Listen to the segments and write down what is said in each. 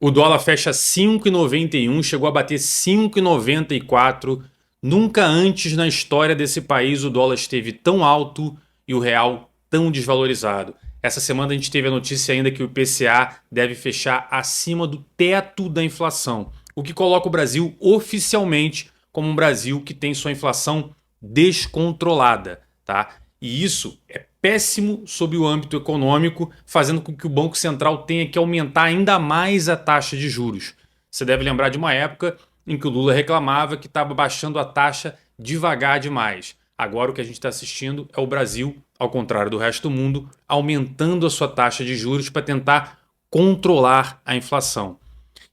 O dólar fecha 5,91, chegou a bater 5,94. Nunca antes na história desse país o dólar esteve tão alto e o real tão desvalorizado. Essa semana a gente teve a notícia ainda que o IPCA deve fechar acima do teto da inflação, o que coloca o Brasil oficialmente como um Brasil que tem sua inflação descontrolada, tá? E isso é péssimo sob o âmbito econômico, fazendo com que o Banco Central tenha que aumentar ainda mais a taxa de juros. Você deve lembrar de uma época em que o Lula reclamava que estava baixando a taxa devagar demais. Agora o que a gente está assistindo é o Brasil, ao contrário do resto do mundo, aumentando a sua taxa de juros para tentar controlar a inflação.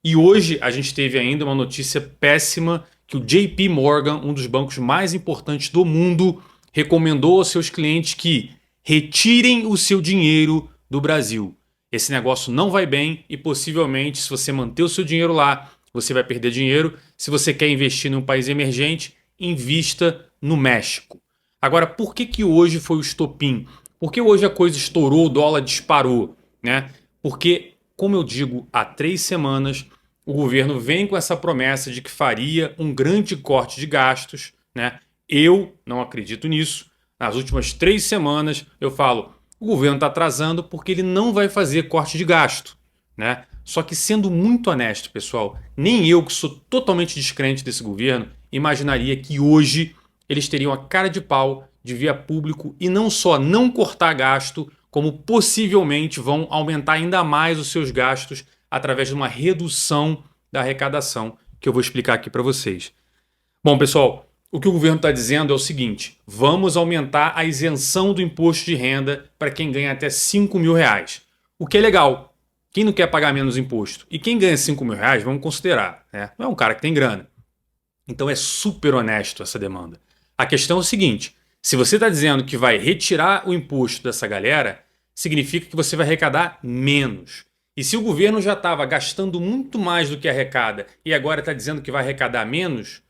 E hoje a gente teve ainda uma notícia péssima que o JP Morgan, um dos bancos mais importantes do mundo, recomendou aos seus clientes que retirem o seu dinheiro do Brasil. Esse negócio não vai bem e possivelmente, se você manter o seu dinheiro lá, você vai perder dinheiro. Se você quer investir em um país emergente, invista no México. Agora, por que hoje foi o estopim? Por que hoje a coisa estourou, o dólar disparou, né? Porque, como eu digo, há 3 semanas, o governo vem com essa promessa de que faria um grande corte de gastos, né? Eu não acredito nisso. Nas últimas 3 semanas eu falo, o governo está atrasando porque ele não vai fazer corte de gasto, né? Só que sendo muito honesto, pessoal, nem eu que sou totalmente descrente desse governo, imaginaria que hoje eles teriam a cara de pau de vir a público e não só não cortar gasto, como possivelmente vão aumentar ainda mais os seus gastos através de uma redução da arrecadação, que eu vou explicar aqui para vocês. Bom, pessoal, o que o governo está dizendo é o seguinte: vamos aumentar a isenção do imposto de renda para quem ganha até 5 mil reais. O que é legal. Quem não quer pagar menos imposto? E quem ganha 5 mil reais, vamos considerar, né? Não é um cara que tem grana. Então é super honesto essa demanda. A questão é o seguinte: se você está dizendo que vai retirar o imposto dessa galera, significa que você vai arrecadar menos. E se o governo já estava gastando muito mais do que arrecada e agora está dizendo que vai arrecadar menos,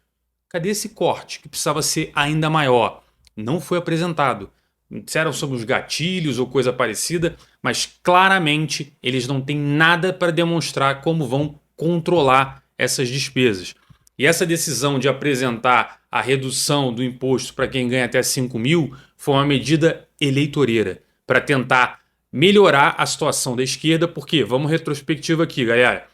cadê esse corte que precisava ser ainda maior? Não foi apresentado. Disseram sobre os gatilhos ou coisa parecida, mas claramente eles não têm nada para demonstrar como vão controlar essas despesas. E essa decisão de apresentar a redução do imposto para quem ganha até 5 mil foi uma medida eleitoreira para tentar melhorar a situação da esquerda, porque, vamos retrospectiva aqui, galera,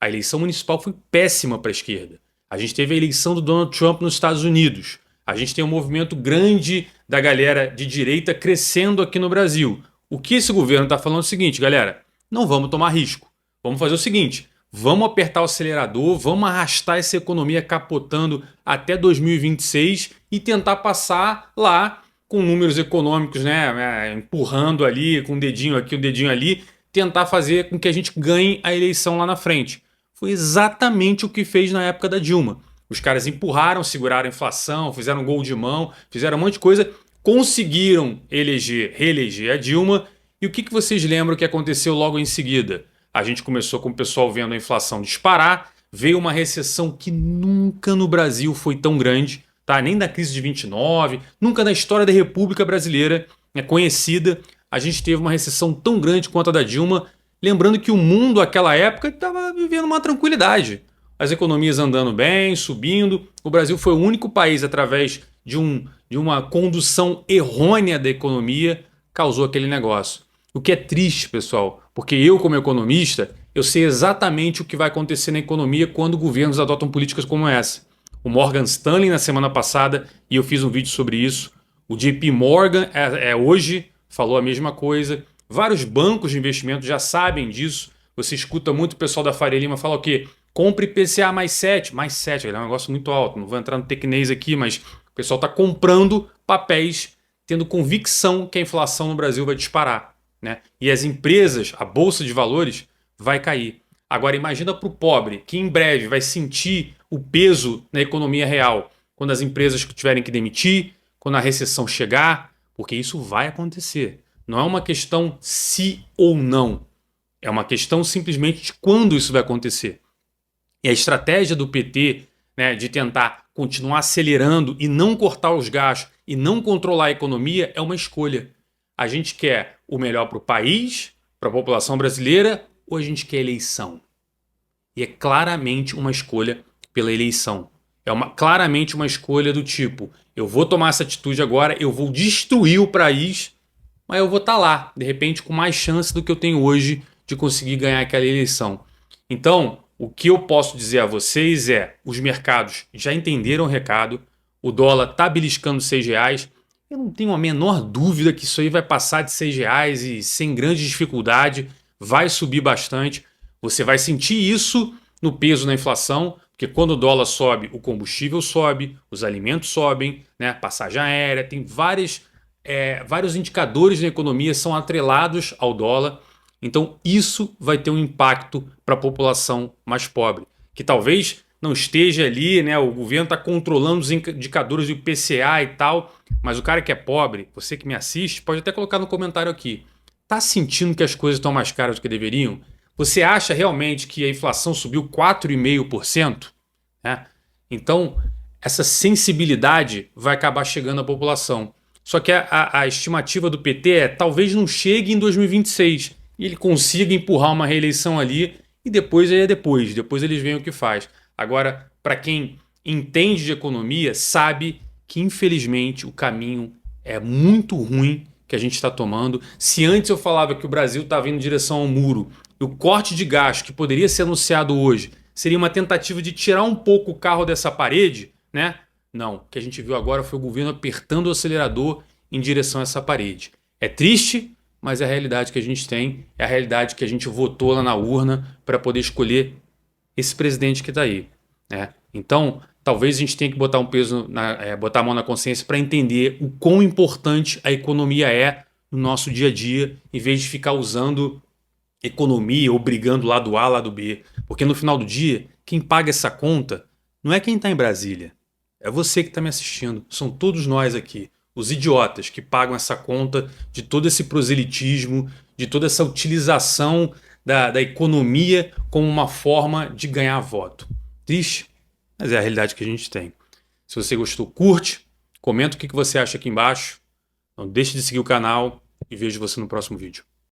a eleição municipal foi péssima para a esquerda. A gente teve a eleição do Donald Trump nos Estados Unidos. A gente tem um movimento grande da galera de direita crescendo aqui no Brasil. O que esse governo está falando é o seguinte, galera, não vamos tomar risco. Vamos fazer o seguinte, vamos apertar o acelerador, vamos arrastar essa economia capotando até 2026 e tentar passar lá com números econômicos, né, empurrando ali, com um dedinho aqui, um dedinho ali, tentar fazer com que a gente ganhe a eleição lá na frente. Foi exatamente o que fez na época da Dilma. Os caras empurraram, seguraram a inflação, fizeram um gol de mão, fizeram um monte de coisa, conseguiram reeleger a Dilma. E o que vocês lembram que aconteceu logo em seguida? A gente começou com o pessoal vendo a inflação disparar, veio uma recessão que nunca no Brasil foi tão grande, tá? Nem da crise de 29, nunca na história da República Brasileira conhecida, a gente teve uma recessão tão grande quanto a da Dilma. Lembrando que o mundo, naquela época, estava vivendo uma tranquilidade. As economias andando bem, subindo. O Brasil foi o único país, através de uma condução errônea da economia, causou aquele negócio. O que é triste, pessoal, porque eu, como economista, eu sei exatamente o que vai acontecer na economia quando governos adotam políticas como essa. O Morgan Stanley, na semana passada, e eu fiz um vídeo sobre isso. O JP Morgan, hoje, falou a mesma coisa. Vários bancos de investimento já sabem disso. Você escuta muito o pessoal da Faria Lima falar o quê? Compre IPCA mais 7. Mais 7, é um negócio muito alto. Não vou entrar no tecnês aqui, mas o pessoal está comprando papéis, tendo convicção que a inflação no Brasil vai disparar, né? E as empresas, a Bolsa de Valores, vai cair. Agora imagina para o pobre, que em breve vai sentir o peso na economia real, quando as empresas tiverem que demitir, quando a recessão chegar, porque isso vai acontecer. Não é uma questão se ou não. É uma questão simplesmente de quando isso vai acontecer. E a estratégia do PT, né, de tentar continuar acelerando e não cortar os gastos e não controlar a economia é uma escolha. A gente quer o melhor para o país, para a população brasileira, ou a gente quer eleição? e é claramente uma escolha pela eleição. É claramente uma escolha do tipo, eu vou tomar essa atitude agora, eu vou destruir o país, mas eu vou estar lá, de repente com mais chance do que eu tenho hoje de conseguir ganhar aquela eleição. Então, o que eu posso dizer a vocês é, os mercados já entenderam o recado, o dólar está beliscando R$ 6, eu não tenho a menor dúvida que isso aí vai passar de R$ 6 e sem grande dificuldade vai subir bastante. Você vai sentir isso no peso na inflação, porque quando o dólar sobe, o combustível sobe, os alimentos sobem, né? Passagem aérea, tem vários indicadores na economia são atrelados ao dólar. Então isso vai ter um impacto para a população mais pobre, que talvez não esteja ali, né? O governo está controlando os indicadores do IPCA e tal, mas o cara que é pobre, você que me assiste, pode até colocar no comentário aqui. Tá sentindo que as coisas estão mais caras do que deveriam? Você acha realmente que a inflação subiu 4,5%? Né? Então, essa sensibilidade vai acabar chegando à população. Só que a estimativa do PT é talvez não chegue em 2026 e ele consiga empurrar uma reeleição ali e depois é depois. Depois eles veem o que faz. Agora, para quem entende de economia, sabe que infelizmente o caminho é muito ruim que a gente está tomando. Se antes eu falava que o Brasil estava indo em direção ao muro, e o corte de gasto que poderia ser anunciado hoje seria uma tentativa de tirar um pouco o carro dessa parede, né? Não, o que a gente viu agora foi o governo apertando o acelerador em direção a essa parede. É triste, mas é a realidade que a gente tem, é a realidade que a gente votou lá na urna para poder escolher esse presidente que está aí, né? Então, talvez a gente tenha que botar um peso, botar a mão na consciência para entender o quão importante a economia é no nosso dia a dia, em vez de ficar usando economia ou brigando lado A, lado B. Porque no final do dia, quem paga essa conta não é quem está em Brasília, é você que está me assistindo. São todos nós aqui, os idiotas que pagam essa conta de todo esse proselitismo, de toda essa utilização da economia como uma forma de ganhar voto. Triste, mas é a realidade que a gente tem. Se você gostou, curte, comenta o que você acha aqui embaixo. Não deixe de seguir o canal e vejo você no próximo vídeo.